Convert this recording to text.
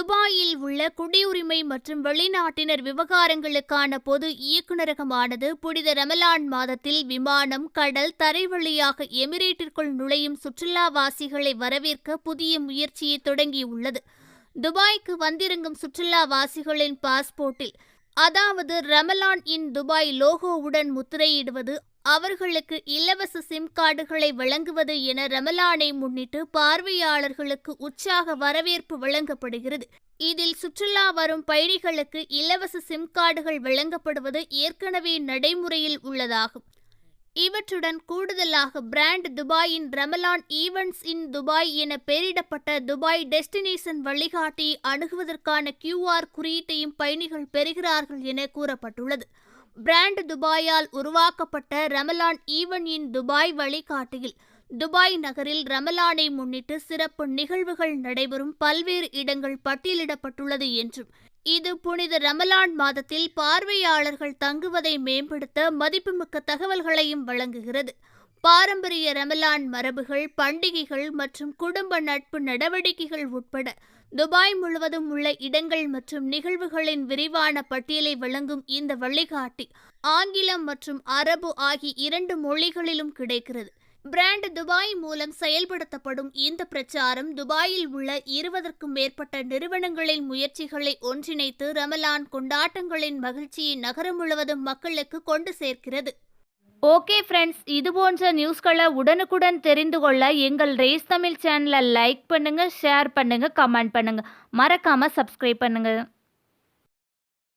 துபாயில் உள்ள குடியுரிமை மற்றும் வெளிநாட்டினர் விவகாரங்களுக்கான பொது இயக்குநரகமானது புனித ரமலான் மாதத்தில் விமானம், கடல், தரை வழியாக எமிரேட்டிற்குள் நுழையும் சுற்றுலாவாசிகளை வரவேற்க புதிய முயற்சியை தொடங்கியுள்ளது. துபாய்க்கு வந்திறங்கும் சுற்றுலாவாசிகளின் பாஸ்போர்ட்டில், அதாவது ரமலான் இன் துபாய் லோகோவுடன் முத்திரையிடுவது, அவர்களுக்கு இலவச சிம் கார்டுகளை வழங்குவது என ரமலானை முன்னிட்டு பார்வையாளர்களுக்கு உற்சாக வரவேற்பு வழங்கப்படுகிறது. இதில் சுற்றுலா வரும் பயணிகளுக்கு இலவச சிம் கார்டுகள் வழங்கப்படுவது ஏற்கனவே நடைமுறையில் உள்ளதாகும். இவற்றுடன் கூடுதலாக பிராண்ட் துபாயின் ரமலான் ஈவென்ட்ஸ் இன் துபாய் என பெயரிடப்பட்ட துபாய் டெஸ்டினேஷன் வழிகாட்டியை அணுகுவதற்கான QR குறியீட்டையும் பயணிகள் பெறுகிறார்கள் என கூறப்பட்டுள்ளது. பிராண்ட் துபாயால் உருவாக்கப்பட்ட ரமலான் ஈவென்ட் இன் துபாய் வழிகாட்டியில் துபாய் நகரில் ரமலானை முன்னிட்டு சிறப்பு நிகழ்வுகள் நடைபெறும் பல்வேறு இடங்கள் பட்டியலிடப்பட்டுள்ளது என்றும், இது புனித ரமலான் மாதத்தில் பார்வையாளர்கள் தங்குவதை மேம்படுத்த மதிப்புமிக்க தகவல்களையும் வழங்குகிறது. பாரம்பரிய ரமலான் மரபுகள், பண்டிகைகள் மற்றும் குடும்ப நட்பு நடவடிக்கைகள் உட்பட துபாய் முழுவதும் உள்ள இடங்கள் மற்றும் நிகழ்வுகளின் விரிவான பட்டியலை வழங்கும் இந்த வழிகாட்டி ஆங்கிலம் மற்றும் அரபு ஆகிய 2 மொழிகளிலும் கிடைக்கிறது. பிராண்ட் துபாய் மூலம் செயல்படுத்தப்படும் இந்த பிரச்சாரம் துபாயில் உள்ள 20க்கும் மேற்பட்ட நிறுவனங்களின் முயற்சிகளை ஒன்றிணைத்து ரமலான் கொண்டாட்டங்களின் மகிழ்ச்சியை நகரம் முழுவதும் மக்களுக்கு கொண்டு சேர்க்கிறது. ஓகே ஃப்ரெண்ட்ஸ், இது போன்ற நியூஸ்களை உடனுக்குடன் தெரிந்து கொள்ள எங்கள் ரேஸ் தமிழ் சேனலை லைக் பண்ணுங்க, ஷேர் பண்ணுங்க, கமெண்ட் பண்ணுங்க, மறக்காம சப்ஸ்கிரைப் பண்ணுங்க.